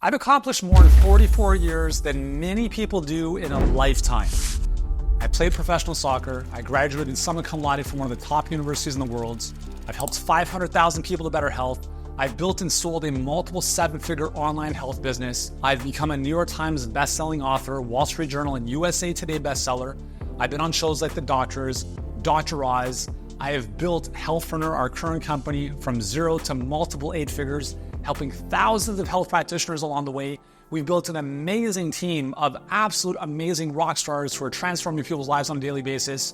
I've accomplished more in 44 years than many people do in a lifetime. I played professional soccer. I graduated summa cum laude from one of the top universities in the world. I've helped 500,000 people to better health. I've built and sold a multiple seven-figure online health business. I've become a New York Times best-selling author, Wall Street Journal and USA Today bestseller. I've been on shows like The Doctors, Dr. Oz. I have built Healthpreneur, our current company, from 0 to multiple 8 figures, helping thousands of health practitioners along the way. We've built an amazing team of absolute amazing rock stars who are transforming people's lives on a daily basis.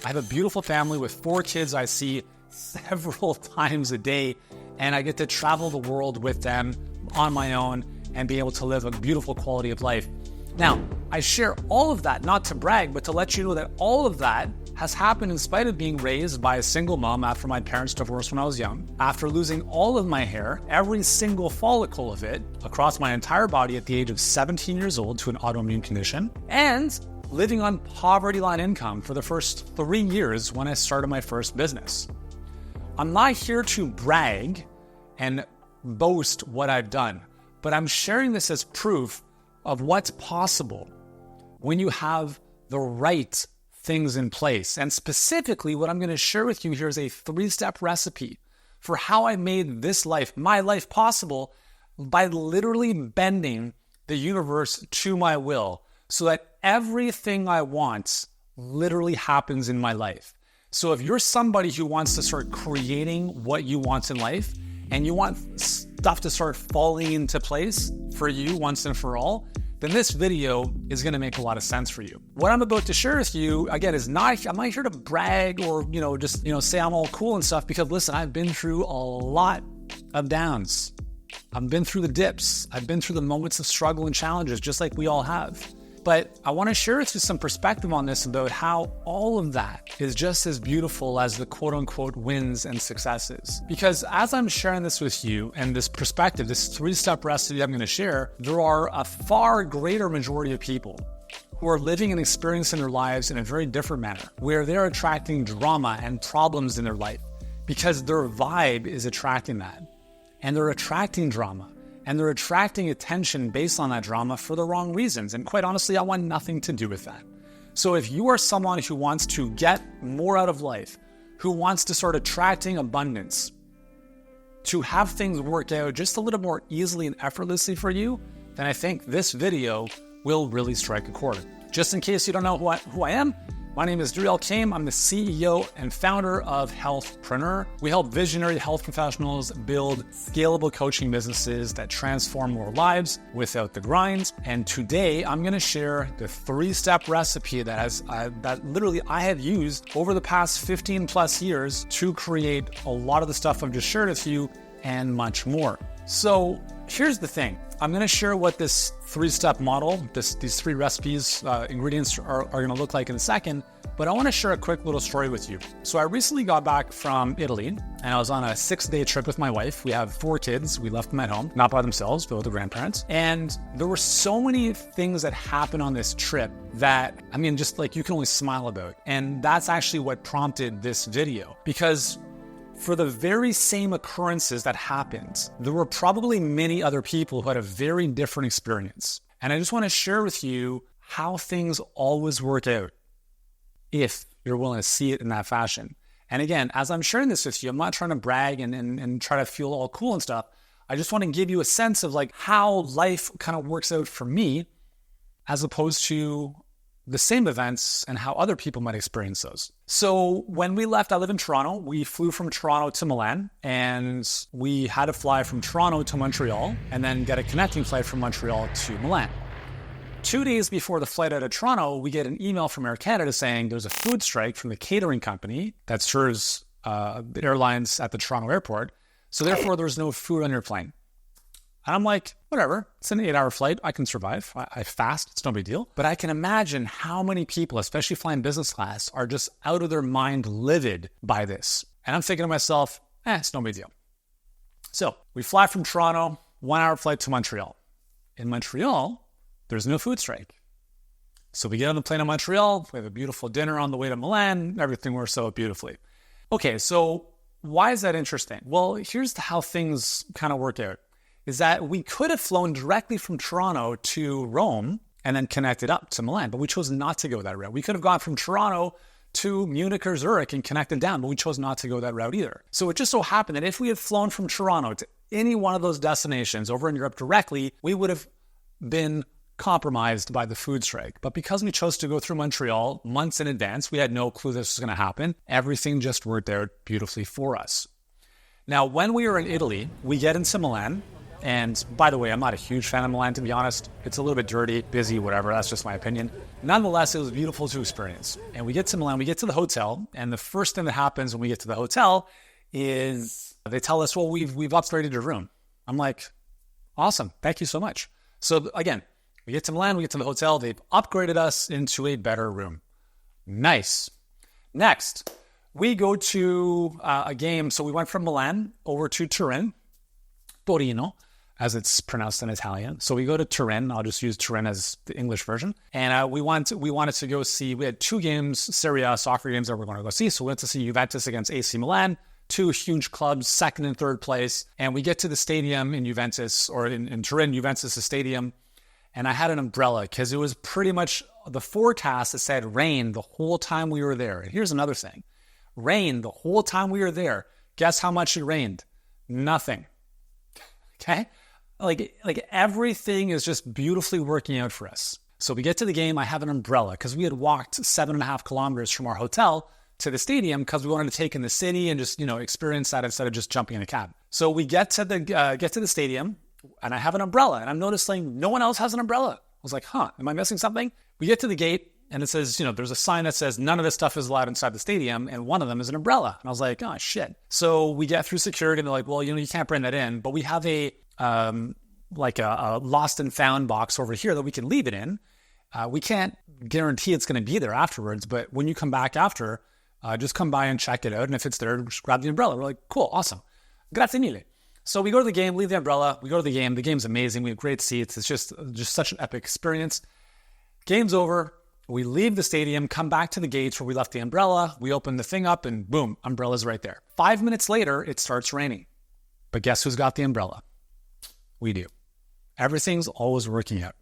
I have a beautiful family with 4 kids I see several times a day, and I get to travel the world with them on my own and be able to live a beautiful quality of life. Now, I share all of that not to brag, but to let you know that all of that has happened in spite of being raised by a single mom after my parents divorced when I was young, after losing all of my hair, every single follicle of it, across my entire body at the age of 17 years old to an autoimmune condition, and living on poverty line income for the first 3 years when I started my first business. I'm not here to brag and boast what I've done, but I'm sharing this as proof of what's possible when you have the right things in place. And specifically, what I'm going to share with you here is a 3-step recipe for how I made this life, my life, possible by literally bending the universe to my will so that everything I want literally happens in my life. So if you're somebody who wants to start creating what you want in life and you want stuff to start falling into place for you once and for all, then this video is going to make a lot of sense for you. What I'm about to share with you, again, I'm not here to brag or, just say I'm all cool and stuff, because listen, I've been through a lot of downs. I've been through the dips. I've been through the moments of struggle and challenges, just like we all have. But I want to share with you some perspective on this about how all of that is just as beautiful as the quote unquote wins and successes. Because as I'm sharing this with you and this perspective, this 3-step recipe I'm going to share, there are a far greater majority of people who are living and experiencing their lives in a very different manner, where they're attracting drama and problems in their life because their vibe is attracting that. And they're attracting drama. And they're attracting attention based on that drama for the wrong reasons. And quite honestly, I want nothing to do with that. So if you are someone who wants to get more out of life, who wants to start attracting abundance, to have things work out just a little more easily and effortlessly for you, then I think this video will really strike a chord. Just in case you don't know who I am, my name is Duriel Kame. I'm the CEO and founder of Healthpreneur. We help visionary health professionals build scalable coaching businesses that transform more lives without the grind. And today I'm going to share the 3-step recipe that literally I have used over the past 15 plus years to create a lot of the stuff I've just shared with you and much more. So here's the thing. I'm going to share what this 3-step model, these 3 recipes, ingredients are going to look like in a second, but I want to share a quick little story with you. So I recently got back from Italy and I was on a 6-day trip with my wife. We have 4 kids. We left them at home, not by themselves, but with the grandparents. And there were so many things that happened on this trip that, just like you can only smile about. And that's actually what prompted this video, because for the very same occurrences that happened, there were probably many other people who had a very different experience. And I just want to share with you how things always work out if you're willing to see it in that fashion. And again, as I'm sharing this with you, I'm not trying to brag and try to feel all cool and stuff. I just want to give you a sense of like how life kind of works out for me, as opposed to the same events and how other people might experience those. So when we left, I live in Toronto. We flew from Toronto to Milan, and we had to fly from Toronto to Montreal and then get a connecting flight from Montreal to Milan. 2 days before the flight out of Toronto, we get an email from Air Canada saying there's a food strike from the catering company that serves the airlines at the Toronto airport. So therefore, there's no food on your plane. And I'm like, whatever, it's an 8-hour flight. I can survive. I fast. It's no big deal. But I can imagine how many people, especially flying business class, are just out of their mind livid by this. And I'm thinking to myself, it's no big deal. So we fly from Toronto, 1-hour flight to Montreal. In Montreal, there's no food strike. So we get on the plane in Montreal. We have a beautiful dinner on the way to Milan. Everything works out beautifully. Okay, so why is that interesting? Well, here's how things kind of work out. is that we could have flown directly from Toronto to Rome and then connected up to Milan, but we chose not to go that route. We could have gone from Toronto to Munich or Zurich and connected down, but we chose not to go that route either. So it just so happened that if we had flown from Toronto to any one of those destinations over in Europe directly, we would have been compromised by the food strike. But because we chose to go through Montreal months in advance, we had no clue this was going to happen. Everything just worked out beautifully for us. Now, when we were in Italy, we get into Milan. And by the way, I'm not a huge fan of Milan, to be honest. It's a little bit dirty, busy, whatever. That's just my opinion. Nonetheless, it was beautiful to experience. And we get to Milan, we get to the hotel. And the first thing that happens when we get to the hotel is they tell us, well, we've upgraded your room. I'm like, awesome. Thank you so much. So again, we get to Milan, we get to the hotel. They've upgraded us into a better room. Nice. Next, we go to a game. So we went from Milan over to Turin, Torino, as it's pronounced in Italian. So we go to Turin. I'll just use Turin as the English version. And we wanted to go see, we had 2 games, Serie A soccer games that we're going to go see. So we went to see Juventus against AC Milan, 2 huge clubs, second and third place. And we get to the stadium in Juventus, or in Turin, Juventus' stadium. And I had an umbrella because it was pretty much the forecast that said rain the whole time we were there. And here's another thing. Rain the whole time we were there. Guess how much it rained? Nothing. Okay? Like everything is just beautifully working out for us. So we get to the game, I have an umbrella because we had walked 7.5 kilometers from our hotel to the stadium because we wanted to take in the city and just, experience that instead of just jumping in a cab. So we get to the stadium and I have an umbrella and I'm noticing no one else has an umbrella. I was like, am I missing something? We get to the gate and it says, there's a sign that says none of this stuff is allowed inside the stadium. And one of them is an umbrella. And I was like, oh shit. So we get through security and they're like, well, you can't bring that in, but we have a lost and found box over here that we can leave it in. We can't guarantee it's going to be there afterwards, but when you come back after, just come by and check it out. And if it's there, just grab the umbrella. We're like, cool, awesome. Grazie mille. So we go to the game, leave the umbrella. We go to the game. The game's amazing. We have great seats. It's just such an epic experience. Game's over. We leave the stadium, come back to the gates where we left the umbrella. We open the thing up and boom, umbrella's right there. 5 minutes later, it starts raining. But guess who's got the umbrella? We do. Everything's always working out.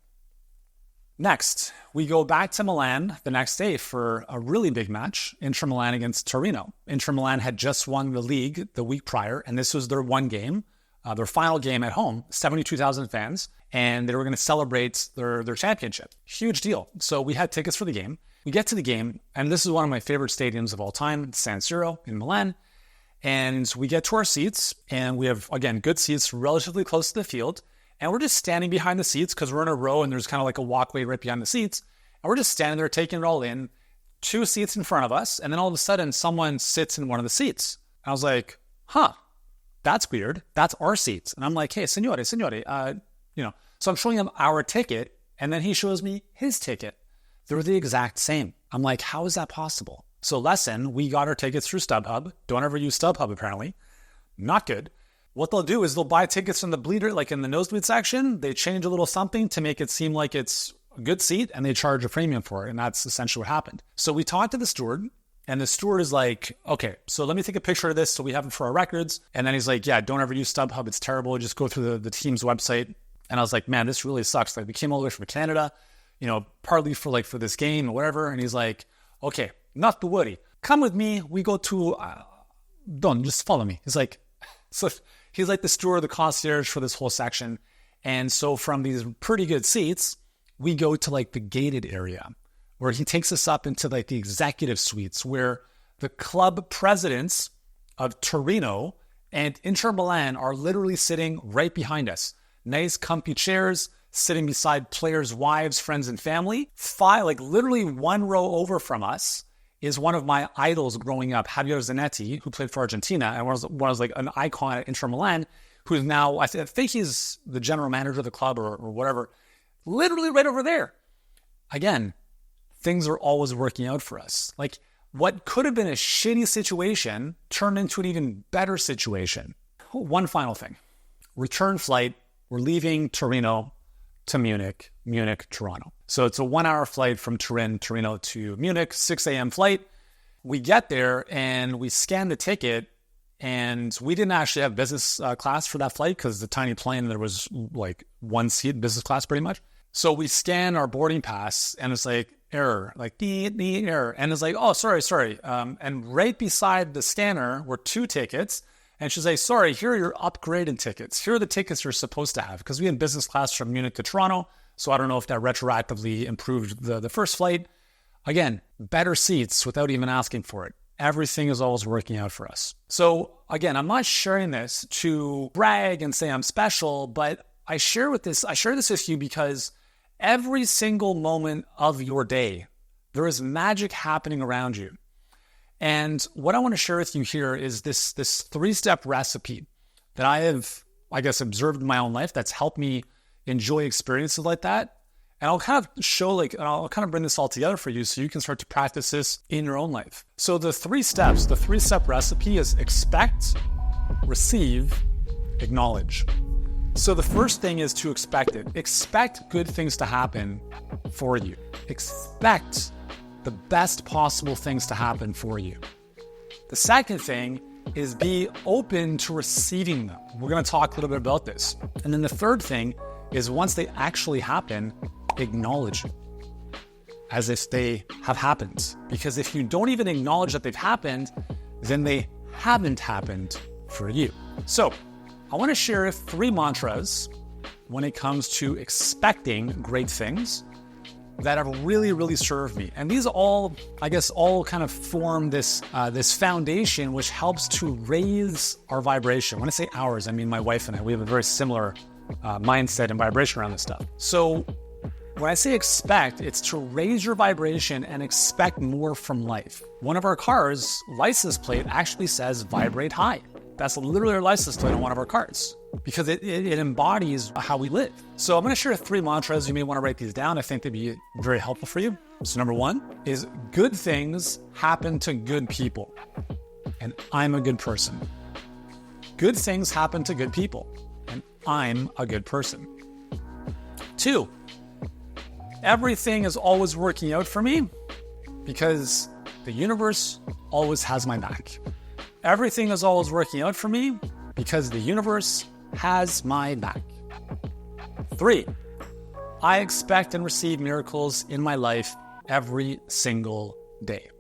Next, we go back to Milan the next day for a really big match, Inter Milan against Torino. Inter Milan had just won the league the week prior, and this was their one game, their final game at home, 72,000 fans, and they were going to celebrate their championship. Huge deal. So we had tickets for the game. We get to the game, and this is one of my favorite stadiums of all time, San Siro in Milan. And we get to our seats, and we have, again, good seats relatively close to the field. And we're just standing behind the seats because we're in a row and there's kind of like a walkway right behind the seats. And we're just standing there taking it all in, 2 seats in front of us. And then all of a sudden, someone sits in one of the seats. I was like, that's weird. That's our seats. And I'm like, hey, signore. So I'm showing him our ticket, and then he shows me his ticket. They're the exact same. I'm like, how is that possible? So lesson, we got our tickets through StubHub. Don't ever use StubHub, apparently. Not good. What they'll do is they'll buy tickets from the bleeder, like in the nosebleed section. They change a little something to make it seem like it's a good seat, and they charge a premium for it. And that's essentially what happened. So we talked to the steward, and the steward is like, okay, so let me take a picture of this so we have it for our records. And then he's like, yeah, don't ever use StubHub. It's terrible. Just go through the team's website. And I was like, man, this really sucks. Like, we came all the way from Canada, partly for this game or whatever. And he's like, okay, not to worry. Come with me. We go to, don't, just follow me. He's like, so he's like the steward, the concierge for this whole section. And so from these pretty good seats, we go to like the gated area where he takes us up into like the executive suites where the club presidents of Torino and Inter Milan are literally sitting right behind us. Nice comfy chairs, sitting beside players' wives, friends, and family. Literally 1 row over from us is one of my idols growing up, Javier Zanetti, who played for Argentina and was like an icon at Inter Milan, who's now, I think he's the general manager of the club or whatever, literally right over there. Again, things are always working out for us. Like, what could have been a shitty situation turned into an even better situation. One final thing. Return flight. We're leaving Torino to Munich, Toronto. So it's a 1-hour flight from Torino to Munich, 6 a.m. flight. We get there and we scan the ticket And we didn't actually have business class for that flight because the tiny plane, there was like one seat, business class pretty much. So we scan our boarding pass and it's like error, like error. And it's like, oh, sorry. And right beside the scanner were 2 tickets. And she's like, sorry, here are your upgraded tickets. Here are the tickets you're supposed to have. Because we had business class from Munich to Toronto. So I don't know if that retroactively improved the first flight. Again, better seats without even asking for it. Everything is always working out for us. So again, I'm not sharing this to brag and say I'm special, but I share this with you because every single moment of your day, there is magic happening around you. And what I want to share with you here is this 3-step recipe that I have, I guess, observed in my own life that's helped me enjoy experiences like that. And I'll kind of show, I'll kind of bring this all together for you so you can start to practice this in your own life. So the 3-step recipe is expect, receive, acknowledge. So the first thing is to expect it. Expect good things to happen for you. Expect the best possible things to happen for you. The second thing is be open to receiving them. We're going to talk a little bit about this. And then the third thing is once they actually happen, acknowledge it as if they have happened. Because if you don't even acknowledge that they've happened, then they haven't happened for you. So I want to share 3 mantras when it comes to expecting great things that have really, really served me. And these all kind of form this foundation which helps to raise our vibration. When I say ours, I mean my wife and I. We have a very similar mindset and vibration around this stuff. So when I say expect, it's to raise your vibration and expect more from life. One of our cars' license plate actually says vibrate high. That's literally our license plate on one of our cars because it embodies how we live. So I'm going to share 3 mantras. You may want to write these down. I think they'd be very helpful for you. So number 1 is good things happen to good people. And I'm a good person. Good things happen to good people. And I'm a good person. 2, everything is always working out for me because the universe always has my back. Everything is always working out for me because the universe has my back. 3, I expect and receive miracles in my life every single day.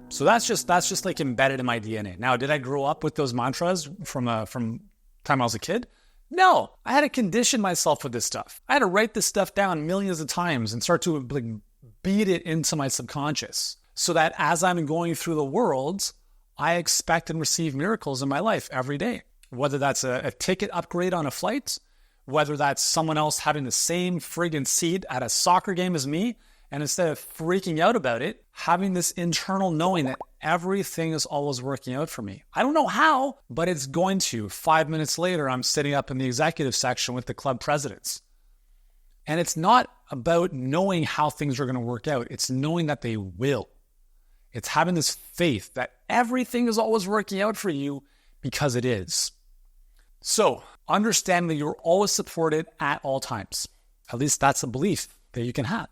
So that's just like embedded in my DNA. Now, did I grow up with those mantras from time I was a kid? No, I had to condition myself with this stuff. I had to write this stuff down millions of times and start to beat it into my subconscious so that as I'm going through the world, I expect and receive miracles in my life every day. Whether that's a ticket upgrade on a flight, whether that's someone else having the same friggin' seat at a soccer game as me, and instead of freaking out about it, having this internal knowing that everything is always working out for me. I don't know how, but it's going to. 5 minutes later, I'm sitting up in the executive section with the club presidents. And it's not about knowing how things are going to work out. It's knowing that they will. It's having this faith that everything is always working out for you because it is. So understand that you're always supported at all times. At least that's a belief that you can have.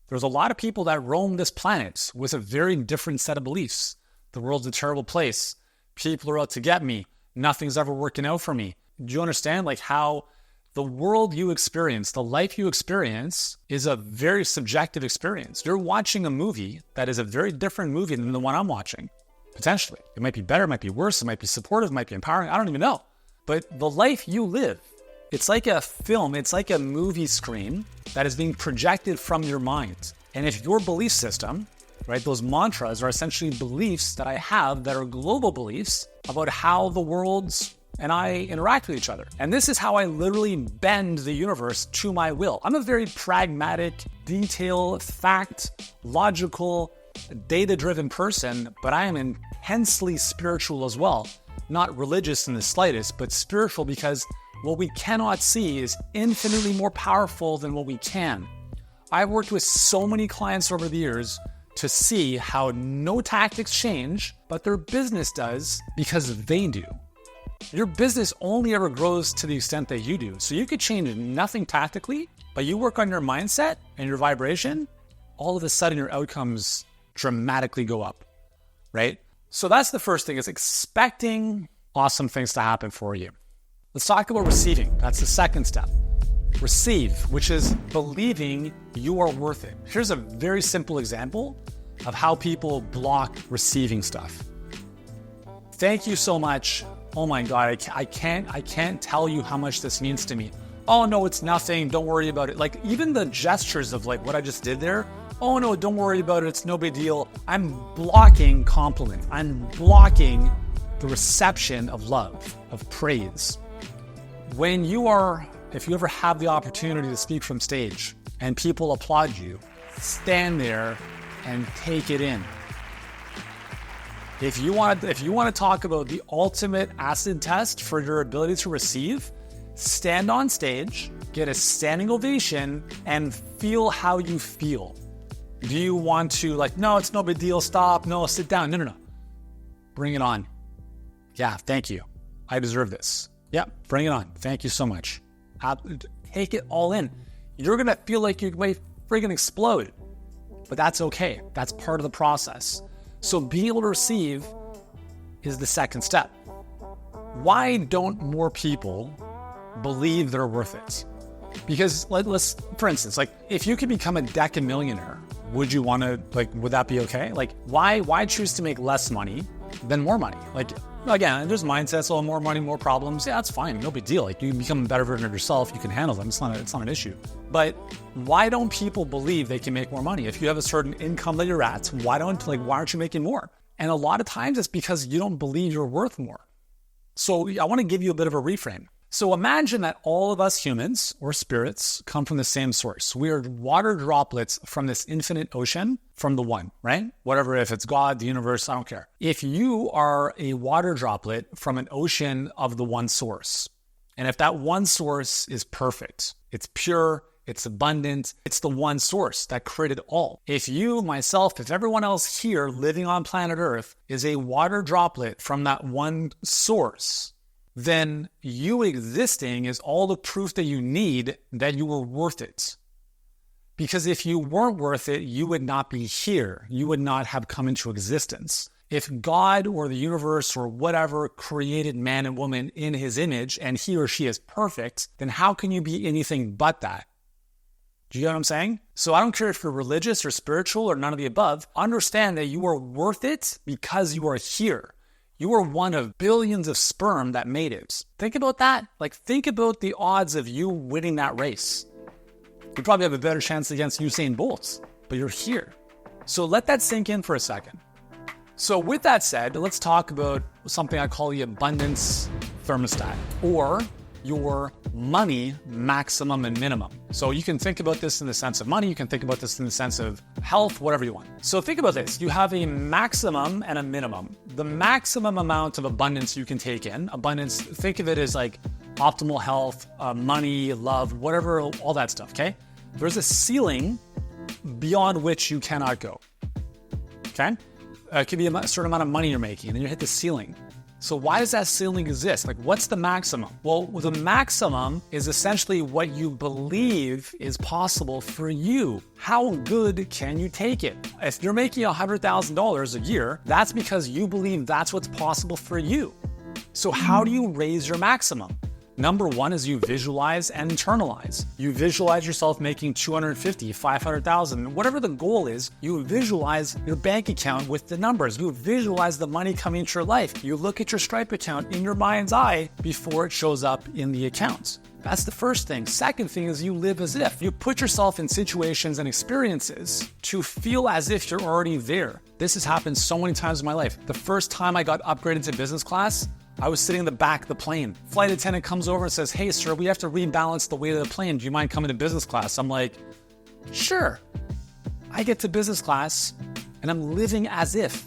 There's a lot of people that roam this planet with a very different set of beliefs. The world's a terrible place. People are out to get me. Nothing's ever working out for me. Do you understand how the world you experience, the life you experience is a very subjective experience. You're watching a movie that is a very different movie than the one I'm watching. Potentially. It might be better, it might be worse, it might be supportive, it might be empowering. I don't even know. But the life you live, it's like a film, it's like a movie screen that is being projected from your mind. And if your belief system, right, those mantras are essentially beliefs that I have that are global beliefs about how the world's and I interact with each other. And this is how I literally bend the universe to my will. I'm a very pragmatic, detail, fact, logical, data-driven person, but I am intensely spiritual as well. Not religious in the slightest, but spiritual because what we cannot see is infinitely more powerful than what we can. I've worked with so many clients over the years to see how no tactics change, but their business does because they do. Your business only ever grows to the extent that you do. So you could change nothing tactically, but you work on your mindset and your vibration, all of a sudden your outcomes dramatically go up, right? So that's the first thing, is expecting awesome things to happen for you. Let's talk about receiving. That's the second step. Receive, which is believing you are worth it. Here's a very simple example of how people block receiving stuff. Thank you so much. Oh my God, I can't tell you how much this means to me. Oh no, it's nothing. Don't worry about it. Like even the gestures of like what I just did there. Oh no, don't worry about it. It's no big deal. I'm blocking compliment. I'm blocking the reception of love, of praise. If you ever have the opportunity to speak from stage and people applaud you, stand there and take it in. If you want to talk about the ultimate acid test for your ability to receive, stand on stage, get a standing ovation, and feel how you feel. Do you want to no, it's no big deal, stop, no, sit down, no. Bring it on. Yeah, thank you. I deserve this. Yeah, bring it on. Thank you so much. Take it all in. You're going to feel like you might friggin' explode, but that's okay. That's part of the process. So being able to receive is the second step. Why don't more people believe they're worth it? Because let's, for instance, if you could become a decamillionaire, would you want to, would that be okay? Why choose to make less money than more money? Again, there's mindsets, more money, more problems. Yeah, that's fine. No big deal. You become a better version of yourself. You can handle them. It's not an issue. But why don't people believe they can make more money? If you have a certain income that you're at, why aren't you making more? And a lot of times it's because you don't believe you're worth more. So I want to give you a bit of a reframe. So imagine that all of us humans or spirits come from the same source. We are water droplets from this infinite ocean, from the one, right? Whatever, if it's God, the universe, I don't care. If you are a water droplet from an ocean of the one source, and if that one source is perfect, it's pure, it's abundant, it's the one source that created all. If you, myself, if everyone else here living on planet Earth is a water droplet from that one source, then you existing is all the proof that you need that you were worth it. Because if you weren't worth it, you would not be here. You would not have come into existence. If God or the universe or whatever created man and woman in his image and he or she is perfect, then how can you be anything but that? Do you know what I'm saying? So I don't care if you're religious or spiritual or none of the above. Understand that you are worth it because you are here. You are one of billions of sperm that made it. Think about that. Think about the odds of you winning that race. You probably have a better chance against Usain Bolt, but you're here. So let that sink in for a second. So with that said, let's talk about something I call the abundance thermostat, or your money maximum and minimum. So you can think about this in the sense of money. You can think about this in the sense of health, whatever you want. So think about this. You have a maximum and a minimum. The maximum amount of abundance you can take in, abundance, think of it as optimal health, money, love, whatever, all that stuff, okay? There's a ceiling beyond which you cannot go, okay? It could be a certain amount of money you're making, and then you hit the ceiling. So why does that ceiling exist? What's the maximum? Well, the maximum is essentially what you believe is possible for you. How good can you take it? If you're making $100,000 a year, that's because you believe that's what's possible for you. So how do you raise your maximum? Number one is you visualize and internalize. You visualize yourself making 250, 500,000, whatever the goal is, you visualize your bank account with the numbers. You visualize the money coming into your life. You look at your Stripe account in your mind's eye before it shows up in the accounts. That's the first thing. Second thing is you live as if. You put yourself in situations and experiences to feel as if you're already there. This has happened so many times in my life. The first time I got upgraded to business class, I was sitting in the back of the plane. Flight attendant comes over and says, "Hey, sir, we have to rebalance the weight of the plane. Do you mind coming to business class?" I'm like, sure. I get to business class and I'm living as if.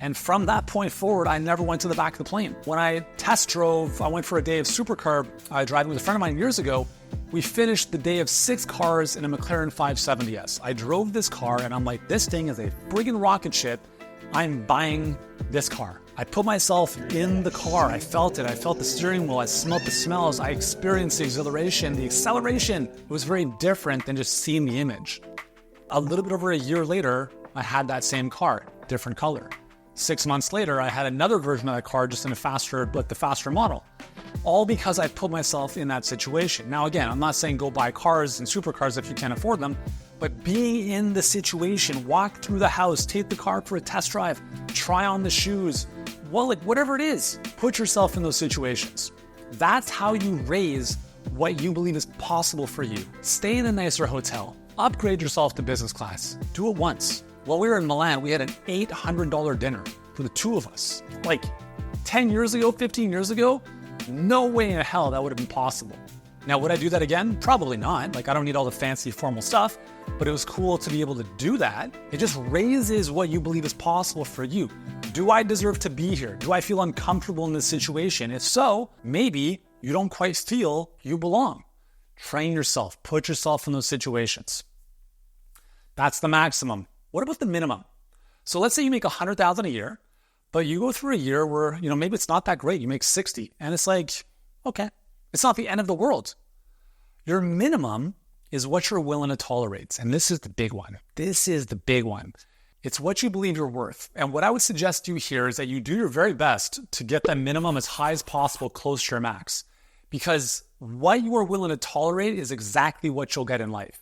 And from that point forward, I never went to the back of the plane. When I test drove, I went for a day of supercar driving with a friend of mine years ago. We finished the day of 6 cars in a McLaren 570S. I drove this car and I'm like, this thing is a friggin' rocket ship. I'm buying this car. I put myself in the car. I felt it. I felt the steering wheel. I smelled the smells. I experienced the exhilaration, the acceleration. It was very different than just seeing the image. A little bit over a year later, I had that same car, different color. 6 months later, I had another version of that car, just in the faster model. All because I put myself in that situation. Now, again, I'm not saying go buy cars and supercars if you can't afford them, but being in the situation, walk through the house, take the car for a test drive, try on the shoes, whatever it is, put yourself in those situations. That's how you raise what you believe is possible for you. Stay in a nicer hotel, upgrade yourself to business class, do it once. While we were in Milan, we had an $800 dinner for the two of us. 10 years ago, 15 years ago, no way in hell that would have been possible. Now, would I do that again? Probably not. I don't need all the fancy formal stuff, but it was cool to be able to do that. It just raises what you believe is possible for you. Do I deserve to be here? Do I feel uncomfortable in this situation? If so, maybe you don't quite feel you belong. Train yourself, put yourself in those situations. That's the maximum. What about the minimum? So let's say you make $100,000 a year, but you go through a year where, maybe it's not that great. You make 60 and it's okay, it's not the end of the world. Your minimum is what you're willing to tolerate. And this is the big one. It's what you believe you're worth. And what I would suggest you here is that you do your very best to get that minimum as high as possible, close to your max. Because what you are willing to tolerate is exactly what you'll get in life.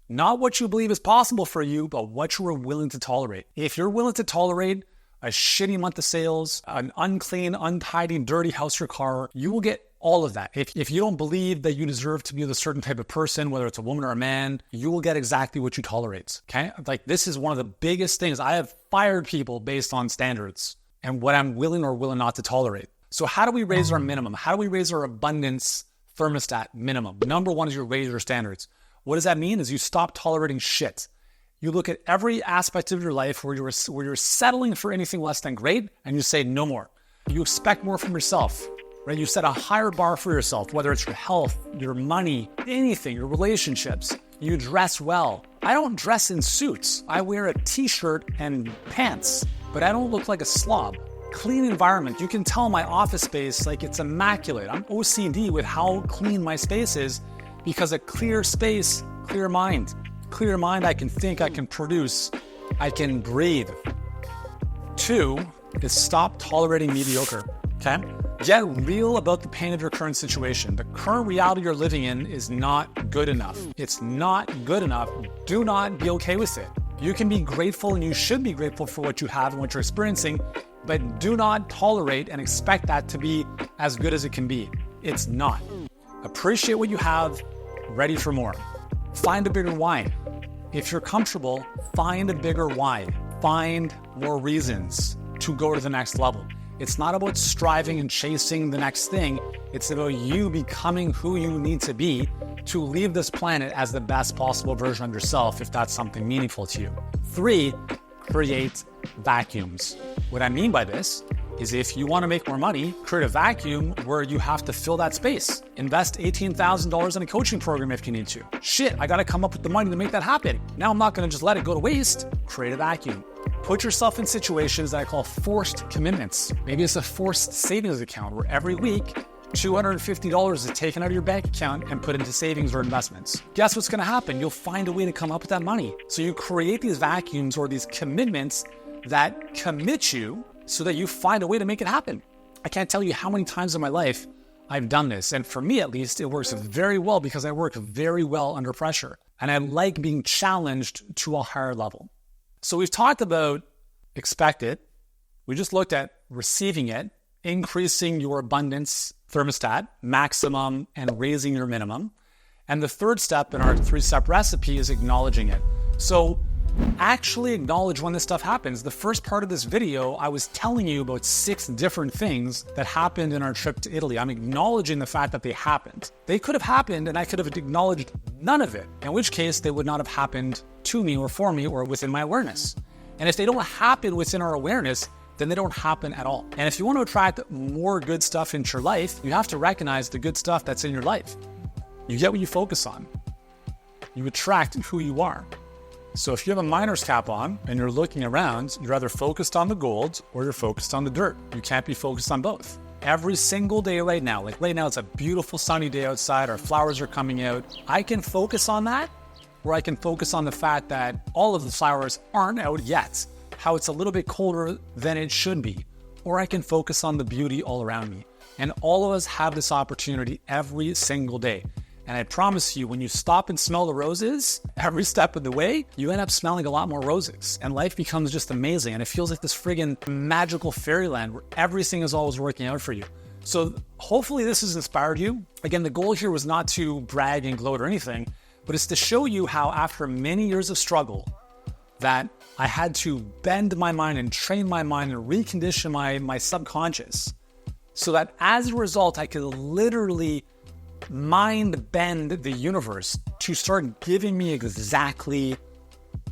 Not what you believe is possible for you, but what you are willing to tolerate. If you're willing to tolerate a shitty month of sales, an unclean, untidy, dirty house or car, you will get all of that. If you don't believe that you deserve to be with a certain type of person, whether it's a woman or a man, you will get exactly what you tolerate, okay? This is one of the biggest things. I have fired people based on standards and what I'm willing or willing not to tolerate. So how do we raise our minimum? How do we raise our abundance thermostat minimum? Number one is you raise your standards. What does that mean? Is you stop tolerating shit. You look at every aspect of your life where you're settling for anything less than great, and you say no more. You expect more from yourself, right? You set a higher bar for yourself, whether it's your health, your money, anything, your relationships. You dress well. I don't dress in suits. I wear a t-shirt and pants, but I don't look like a slob. Clean environment. You can tell my office space, it's immaculate. I'm OCD with how clean my space is, because a clear space, clear mind. Clear mind, I can think, I can produce, I can breathe. 2 is stop tolerating mediocre, okay? Get real about the pain of your current situation. The current reality you're living in is not good enough. It's not good enough. Do not be okay with it. You can be grateful, and you should be grateful for what you have and what you're experiencing, but do not tolerate and expect that to be as good as it can be. It's not. Appreciate what you have, ready for more. Find a bigger why. If you're comfortable, find a bigger why. Find more reasons to go to the next level. It's not about striving and chasing the next thing. It's about you becoming who you need to be to leave this planet as the best possible version of yourself, if that's something meaningful to you. 3, create vacuums. What I mean by this is if you want to make more money, create a vacuum where you have to fill that space. Invest $18,000 in a coaching program if you need to. Shit, I got to come up with the money to make that happen. Now I'm not going to just let it go to waste. Create a vacuum. Put yourself in situations that I call forced commitments. Maybe it's a forced savings account where every week $250 is taken out of your bank account and put into savings or investments. Guess what's going to happen? You'll find a way to come up with that money. So you create these vacuums or these commitments that commit you so that you find a way to make it happen. I can't tell you how many times in my life I've done this. And for me, at least, it works very well because I work very well under pressure. And I like being challenged to a higher level. So we've talked about expect it. We just looked at receiving it, increasing your abundance thermostat, maximum, and raising your minimum. And the third step in our 3-step recipe is acknowledging it. So actually acknowledge when this stuff happens. The first part of this video, I was telling you about 6 different things that happened in our trip to Italy. I'm acknowledging the fact that they happened. They could have happened and I could have acknowledged none of it, in which case they would not have happened to me or for me or within my awareness. And if they don't happen within our awareness, then they don't happen at all. And if you want to attract more good stuff into your life, you have to recognize the good stuff that's in your life. You get what you focus on. You attract who you are. So if you have a miner's cap on and you're looking around, you're either focused on the gold or you're focused on the dirt. You can't be focused on both. Every single day right now, right now it's a beautiful sunny day outside, our flowers are coming out. I can focus on that, or I can focus on the fact that all of the flowers aren't out yet. how it's a little bit colder than it should be, or I can focus on the beauty all around me. And all of us have this opportunity every single day. And I promise you, when you stop and smell the roses every step of the way, you end up smelling a lot more roses. And life becomes just amazing. And it feels like this friggin' magical fairyland where everything is always working out for you. So hopefully this has inspired you. Again, the goal here was not to brag and gloat or anything, but it's to show you how after many years of struggle that I had to bend my mind and train my mind and recondition my subconscious so that as a result, I could literally mind bend the universe to start giving me exactly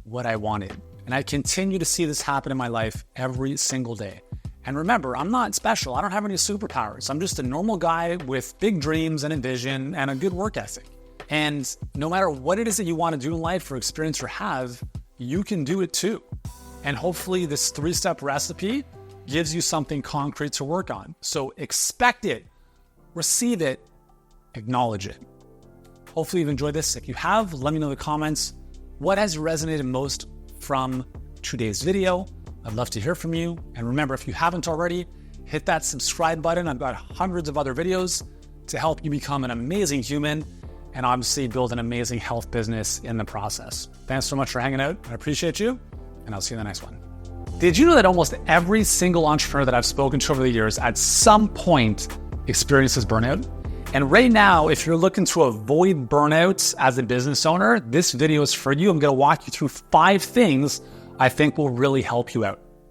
what I wanted. And I continue to see this happen in my life every single day. And remember, I'm not special. I don't have any superpowers. I'm just a normal guy with big dreams and a vision and a good work ethic. And no matter what it is that you want to do in life or experience or have, you can do it too. And hopefully this 3-step recipe gives you something concrete to work on. So expect it, receive it, acknowledge it. Hopefully you've enjoyed this. If you have, let me know in the comments what has resonated most from today's video. I'd love to hear from you. And remember, if you haven't already, hit that subscribe button. I've got hundreds of other videos to help you become an amazing human and obviously build an amazing health business in the process. Thanks so much for hanging out. I appreciate you, and I'll see you in the next one. Did you know that almost every single entrepreneur that I've spoken to over the years at some point experiences burnout? And right now, if you're looking to avoid burnout as a business owner, this video is for you. I'm going to walk you through 5 things I think will really help you out.